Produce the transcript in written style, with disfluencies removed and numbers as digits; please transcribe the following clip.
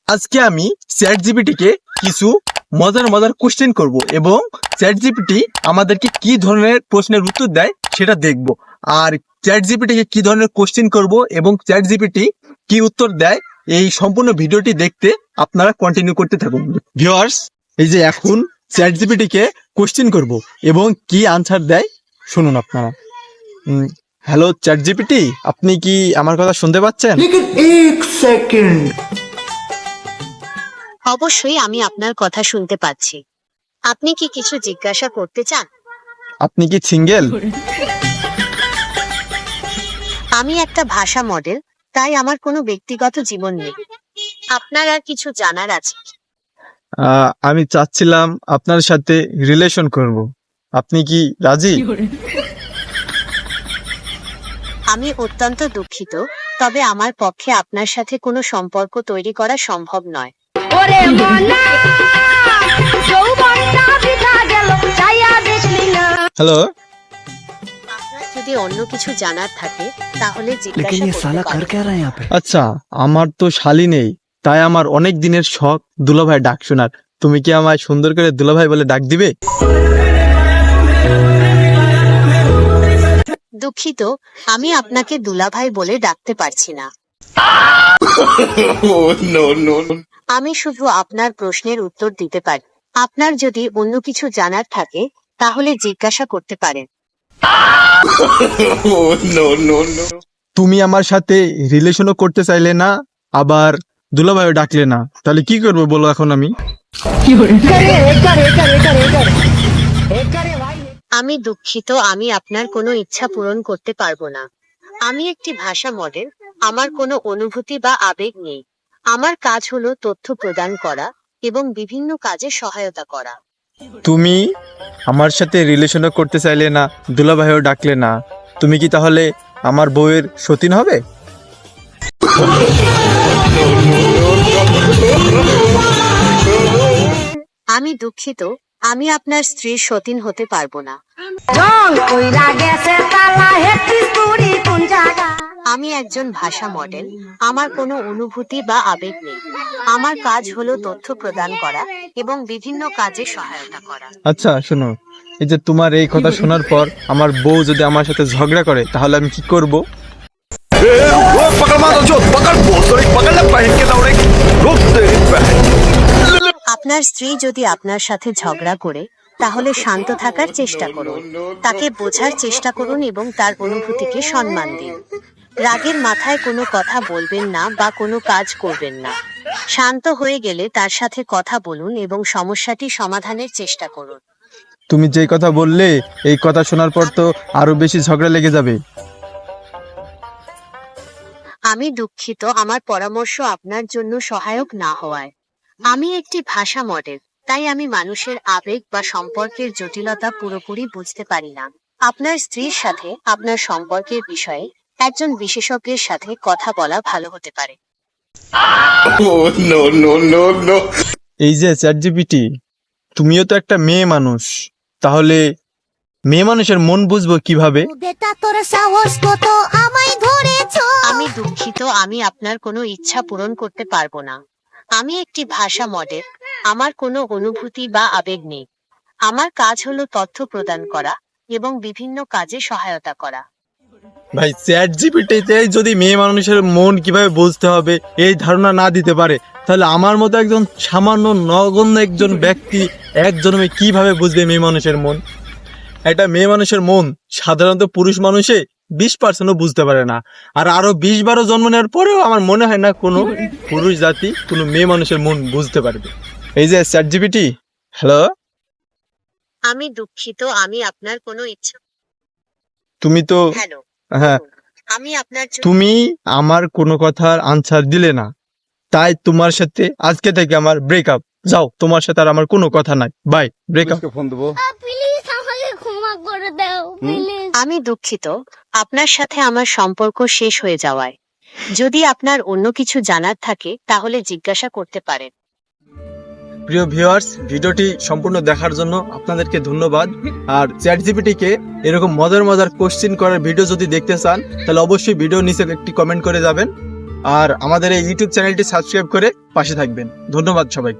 আজকে আমি চ্যাট জিপিটিকে কিছু মজার মজার কোশ্চেন করব এবং চ্যাট জিপিটি আমাদেরকে কি ধরনের প্রশ্নের উত্তর দেয় সেটা দেখব। আর চ্যাট জিপিটিকে কি ধরনের কোশ্চেন করব এবং চ্যাট জিপিটি কি উত্তর দেয় এই সম্পূর্ণ ভিডিওটি দেখতে আপনারা কন্টিনিউ করতে থাকুন। ভিউয়ার্স, এই যে এখন চ্যাট জিপিটিকে কোশ্চেন করব এবং কি আনসার দেয় শুনুন আপনারা। হ্যালো চ্যাট জিপিটি, আপনি কি আমার কথা শুনতে পাচ্ছেন? लेकिन एक सेकंड অবশ্যই আমি আপনার কথা শুনতে পাচ্ছি। আপনি কি কিছু জিজ্ঞাসা করতে চান? আপনি কি সিঙ্গেল? আমি একটা ভাষা মডেল, তাই আমার কোনো ব্যক্তিগত জীবন নেই। আপনার আর কিছু জানার আছে কি? আমি চাচ্ছিলাম আপনার সাথে রিলেশন করব, আপনি কি রাজি? আমি অত্যন্ত দুঃখিত, তবে আমার পক্ষে আপনার সাথে কোনো সম্পর্ক তৈরি করা সম্ভব নয়। ওরে মনা যৌবনটা বৃথা গেল চাইয়া দেখলি না। হ্যালো, আপনার যদি অন্য কিছু জানার থাকে তাহলে लेकिन জিজ্ঞাসা ये साला করতে कर পারেন। क्या रहा है यहाँ पे। আচ্ছা, আমার তো শালি নেই, তাই আমার অনেক দিনের শখ দুলাভাই ডাক শোনার। তুমি কি আমায় সুন্দর করে দুলাভাই বলে ডাক দিবে? দুঃখিত, আমি আপনাকে দুলাভাই বলে ডাকতে পারছি না। আমি শুধু আপনার প্রশ্নের উত্তর দিতে পারি। আপনার যদি অন্য কিছু জানার থাকে তাহলে জিজ্ঞাসা করতে পারেন। তুমি আমার সাথে রিলেশনও করতে চাইলে না, আবার দুলাভাইও ডাকলে না, তাহলে কি করবো বলো এখন আমি? আমি দুঃখিত, আমি আপনার কোনো ইচ্ছা পূরণ করতে পারবো না। আমি একটি ভাষা মডেল, আমার কোনো অনুভূতি বা আবেগ নেই। আমার কাজ হলো তথ্য প্রদান করা এবং বিভিন্ন কাজে সহায়তা করা। তুমি আমার সাথে রিলেশনও করতে চাইলে না, দুলাভাইও ডাকলে না, তুমি কি তাহলে আমার বউয়ের সতীন হবে? আমি দুঃখিত, আমি আপনার স্ত্রীর সতীন হতে পারবো না। জং কইরা গেছে তালা হেতিস পুরি কোন জায়গা। আমি একজন ভাষা মডেল, আমার কোনো অনুভূতি বা আবেগ নেই। আমার কাজ হলো তথ্য প্রদান করা এবং বিভিন্ন কাজে সহায়তা করা। আচ্ছা শোনো, এই যে তোমার এই কথা শোনার পর আমার বউ যদি আমার সাথে ঝগড়া করে তাহলে আমি কি করব? আপনার স্ত্রী যদি আপনার সাথে ঝগড়া করে তাহলে শান্ত থাকার চেষ্টা করুন, তাকে বোঝার চেষ্টা করুন এবং তার অনুভূতিকে সম্মান দিন। রাগের মাথায় কোনো কথা বলবেন না বা কোনো কাজ করবেন না। শান্ত হয়ে গেলে তার সাথে কথা বলুন এবং সমস্যাটি সমাধানের চেষ্টা করুন। তুমি যে কথা বললে এই কথা শোনার পর তো আরো বেশি ঝগড়া লেগে যাবে। আমি দুঃখিত, আমার পরামর্শ আপনার জন্য সহায়ক না হওয়ায়। আমি একটি ভাষা মডেল, তাই আমি মানুষের আবেগ বা সম্পর্কের জটিলতা পুরোপুরি বুঝতে পারি না। আপনার স্ত্রীর সাথে আপনার সম্পর্কের বিষয়ে একজন বিশেষজ্ঞের সাথে কথা বলা ভালো হতে পারে। এই যে চ্যাট জিপিটি, তুমিও তো একটা মেয়ে মানুষ, তাহলে মেয়ে মানুষের মন বুঝবো কিভাবে? বেটা তোর সাহস কত আমায় ধরেছো। আমি দুঃখিত, আমি আপনার কোনো ইচ্ছা পূরণ করতে পারবো না। আমি একটি ভাষা মডেল, আমার কোনো অনুভূতি বা আবেগ নেই। আমার কাজ হলো তথ্য প্রদান করা এবং বিভিন্ন কাজে সহায়তা করা। ভাই, চ্যাট জিপিটিতে যদি মেয়ে মানুষের মন কিভাবে বুঝতে হবে এই ধারণা না দিতে পারে, তাহলে আমার মতো একজন সামান্য নগণ্য একজন ব্যক্তি এক জন্মে কিভাবে বুঝবে মেয়ে মানুষের মন? একটা মেয়ে মানুষের মন সাধারণত পুরুষ মানুষে 20% বুঝতে পারে না, আর আরো 20-12 জন্ম নেওয়ার পরেও আমার মনে হয় না কোনো পুরুষ জাতি কোনো মেয়ে মানুষের মন বুঝতে পারবে। এই যে চ্যাট জিপিটি, হ্যালো, আমি দুঃখিত, আমি আপনার কোনো ইচ্ছা। তুমি তো হ্যালো, হ্যাঁ, আমি আপনার জন্য তুমি আমার কোনো কথার আনসার দিলে না, তাই তোমার সাথে আজকে থেকে আমার ব্রেকআপ। যাও, তোমার সাথে আর আমার কোনো কথা নাই, বাই, ব্রেকআপ। প্লিজ আমাকে ক্ষমা করে দাও প্লিজ। আমি দুঃখিত, আপনার সাথে আমার সম্পর্ক শেষ হয়ে যাওয়ায়। যদি আপনার অন্য কিছু জানার থাকে তাহলে জিজ্ঞাসা করতে পারেন। প্রিয় ভিউয়ার্স, ভিডিওটি সম্পূর্ণ দেখার জন্য আপনাদেরকে ধন্যবাদ। আর চ্যাট জিপিটিকে এরকম মজার মজার কোশ্চেন করার ভিডিও যদি দেখতে চান তাহলে অবশ্যই ভিডিও নিচে একটি কমেন্ট করে যাবেন। আর আমাদের এই ইউটিউব চ্যানেলটি সাবস্ক্রাইব করে পাশে থাকবেন। ধন্যবাদ সবাই।